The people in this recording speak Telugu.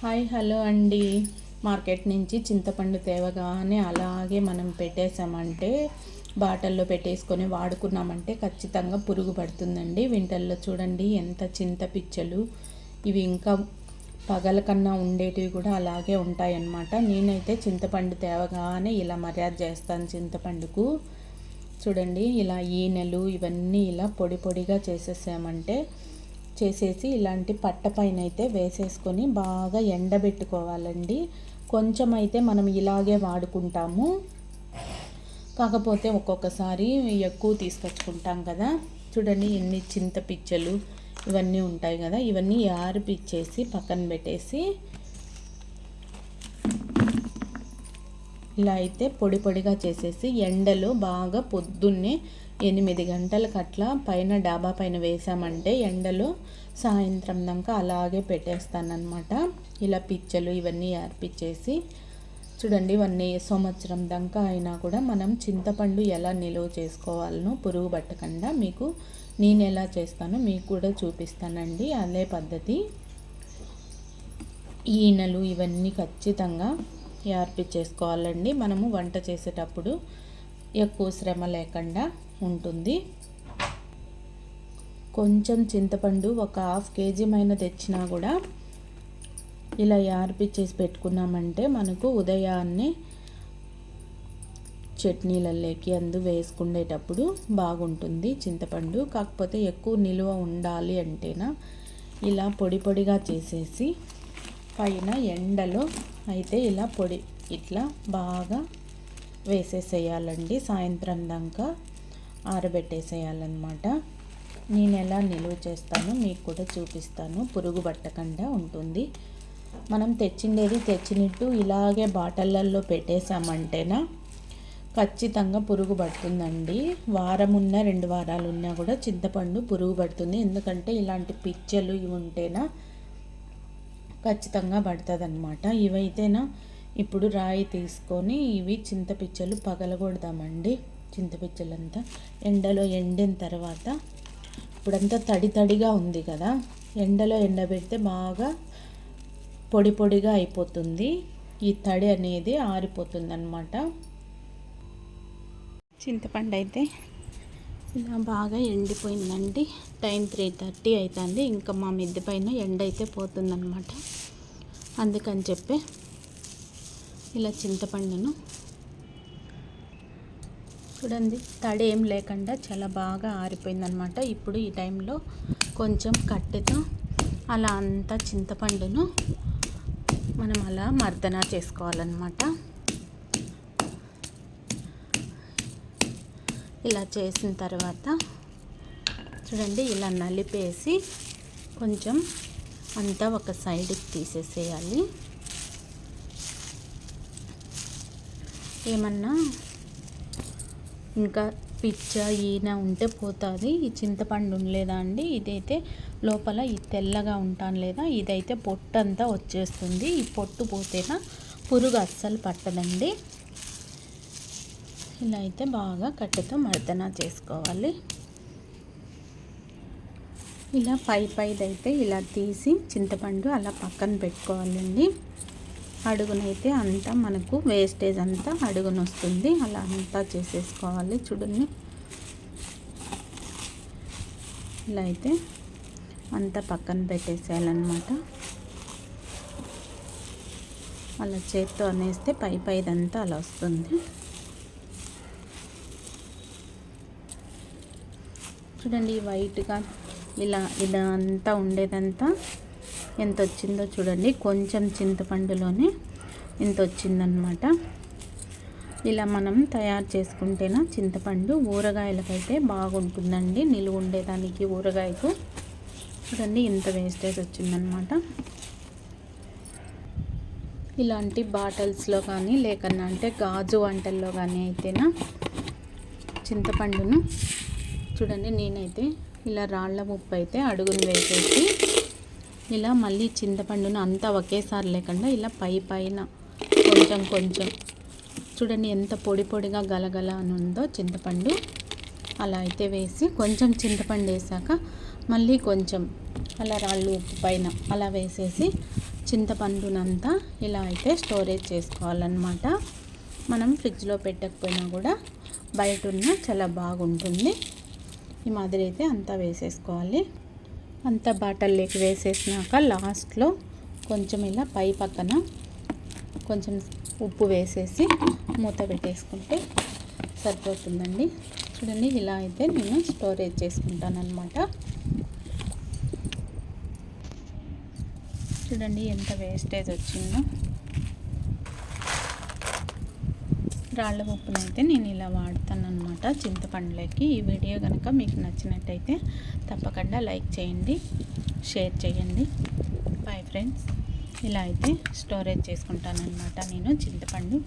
హాయ్ హలో అండి. మార్కెట్ నుంచి చింతపండు తేవగానే అలాగే మనం పెట్టేసామంటే బాటిల్లో పెట్టేసుకొని వాడుకున్నామంటే ఖచ్చితంగా పురుగు పడుతుందండి. వింటర్లో చూడండి ఎంత చింత పిచ్చలు, ఇవి ఇంకా పగల కన్నా ఉండేటివి కూడా అలాగే ఉంటాయన్నమాట. నేనైతే చింతపండు తేవగానే ఇలా మర్యాద చేస్తాను చింతపండుకు. చూడండి ఇలా ఈనెలు ఇవన్నీ ఇలా పొడి పొడిగా చేసేసి ఇలాంటి పట్ట పైన అయితే వేసేసుకొని బాగా ఎండబెట్టుకోవాలండి. కొంచెం అయితే మనం ఇలాగే వాడుకుంటాము, కాకపోతే ఒక్కొక్కసారి ఎక్కువ తీసుకొచ్చుకుంటాం కదా. చూడండి ఎన్ని చింత పిచ్చలు ఇవన్నీ ఉంటాయి కదా, ఇవన్నీ ఆరిపిచ్చేసి పక్కన పెట్టేసి ఇలా అయితే పొడి పొడిగా చేసేసి ఎండలో బాగా పొద్దున్నే 8 గంటలకు అట్లా పైన డాబా పైన వేసామంటే ఎండలో సాయంత్రం దాకా అలాగే పెట్టేస్తానన్నమాట. ఇలా పిచ్చలు ఇవన్నీ ఏర్పించేసి చూడండి, 1 సంవత్సరం దాకా అయినా కూడా మనం చింతపండు ఎలా నిల్వ చేసుకోవాలనో పురుగు పట్టకుండా మీకు నేను ఎలా చేస్తానో మీకు కూడా చూపిస్తానండి. అదే పద్ధతి. ఈనెలు ఇవన్నీ ఖచ్చితంగా ఏర్పించేసుకోవాలండి. మనము వంట చేసేటప్పుడు ఎక్కువ శ్రమ లేకుండా ఉంటుంది. కొంచెం చింతపండు ఒక 1/2 కేజీ మైన తెచ్చినా కూడా ఇలా ఏర్పించేసి పెట్టుకున్నామంటే మనకు ఉదయాన్నే చట్నీలలోకి వేసుకునేటప్పుడు బాగుంటుంది చింతపండు. కాకపోతే ఎక్కువ నిల్వ ఉండాలి అంటేనా ఇలా పొడి పొడిగా చేసేసి పైన ఎండలో అయితే ఇలా పొడి ఇట్లా బాగా వేసేసేయాలండి. సాయంత్రం దాకా ఆరబెట్టేసేయాలన్నమాట. నేను ఎలా నిలువ చేస్తానో మీకు కూడా చూపిస్తాను. పురుగు పట్టకుండా ఉంటుంది. మనం తెచ్చినట్టు ఇలాగే బాటిళ్ళల్లో పెట్టేసామంటేనా ఖచ్చితంగా పురుగు పడుతుందండి. వారం ఉన్నా 2 వారాలు ఉన్నా కూడా చింతపండు పురుగు పడుతుంది. ఎందుకంటే ఇలాంటి పిచ్చలు ఇవి ఉంటేనా ఖచ్చితంగా పడుతుంది అన్నమాట. ఇవైతేనా ఇప్పుడు రాయి తీసుకొని ఇవి చింతపిచ్చలు పగలగొడదామండి. చింతపిచ్చలంతా ఎండలో ఎండిన తర్వాత ఇప్పుడంతా తడిగా ఉంది కదా, ఎండలో ఎండబెడితే బాగా పొడి పొడిగా అయిపోతుంది. ఈ తడి అనేది ఆరిపోతుంది అన్నమాట. చింతపండు అయితే ఇలా బాగా ఎండిపోయిందండి. టైం 3:30 అవుతుంది. ఇంకా మా మిద్దె పైన ఎండ అయితే పోతుందన్నమాట. అందుకని చెప్పి ఇలా చింతపండును చూడండి తడి ఏం లేకుండా చాలా బాగా ఆరిపోయిందనమాట. ఇప్పుడు ఈ టైంలో కొంచెం కట్టెతో అలా అంతా చింతపండును మనం అలా మర్దన చేసుకోవాలన్నమాట. ఇలా చేసిన తర్వాత చూడండి ఇలా నలిపేసి కొంచెం అంతా ఒక సైడ్కి తీసేసేయాలి. ఏమన్నా ఇంకా పిచ్చ ఈన ఉంటే పోతుంది. ఈ చింతపండు ఉండలేదా అండి, ఇదైతే లోపల ఈ తెల్లగా ఉంటాను లేదా ఇదైతే పొట్టంతా వచ్చేస్తుంది. ఈ పొట్టు పోతేనా పురుగు అస్సలు పట్టదండి. ఇలా అయితే బాగా కట్టెతో మర్దన చేసుకోవాలి. ఇలా పైదైతే ఇలా తీసి చింతపండు అలా పక్కన పెట్టుకోవాలండి. అడుగునైతే అంతా మనకు వేస్టేజ్ అంతా అడుగున వస్తుంది. అలా అంతా చేసేసుకోవాలి. చూడండి ఇలా అయితే అంతా పక్కన పెట్టేసేయాలన్నమాట. అలా చేత్తో అనేస్తే పైదంతా అలా వస్తుంది. చూడండి వైట్గా ఇలా ఇదంతా ఉండేదంతా ఎంత వచ్చిందో చూడండి. కొంచెం చింతపండులోనే ఎంత వచ్చిందనమాట. ఇలా మనం తయారు చేసుకుంటేనా చింతపండు ఊరగాయలకైతే బాగుంటుందండి. నిలువ ఉండేదానికి ఊరగాయకు చూడండి ఇంత వేస్టేజ్ వచ్చిందనమాట. ఇలాంటి బాటిల్స్లో కానీ లేకన్నా అంటే గాజు వంటల్లో కానీ అయితేనా చింతపండును చూడండి నేనైతే ఇలా రాళ్ళ ఉప్పు అయితే అడుగును వేసేసి ఇలా మళ్ళీ చింతపండును అంతా ఒకేసారి లేకుండా ఇలా పైన కొంచెం చూడండి ఎంత పొడి పొడిగా గలగల అని ఉందో చింతపండు. అలా అయితే వేసి కొంచెం చింతపండు వేసాక మళ్ళీ కొంచెం అలా రాళ్ళు ఉప్పు పైన అలా వేసేసి చింతపండునంతా ఇలా అయితే స్టోరేజ్ చేసుకోవాలన్నమాట. మనం ఫ్రిడ్జ్లో పెట్టకపోయినా కూడా బయట ఉన్న చాలా బాగుంటుంది. ఈ మాదిరి అయితే అంతా వేసేసుకోవాలి. అంతా బాటల్లోకి వేసేసినాక లాస్ట్లో కొంచెం ఇలా పై పక్కన కొంచెం ఉప్పు వేసేసి మూత పెట్టేసుకుంటే సరిపోతుందండి. చూడండి, ఇలా అయితే నేను స్టోరేజ్ చేసుకుంటాను అన్నమాట. చూడండి ఎంత వేస్టేజ్ వచ్చిందో. రాళ్ళ ఉప్పునైతే నేను ఇలా వాడతాను అన్నమాట చింతపండులోకి. ఈ వీడియో కనుక మీకు నచ్చినట్టయితే తప్పకుండా లైక్ చేయండి, షేర్ చేయండి. Bye friends. ఇలా అయితే స్టోరేజ్ చేసుకుంటాను అన్నమాట నేను చింతపండు.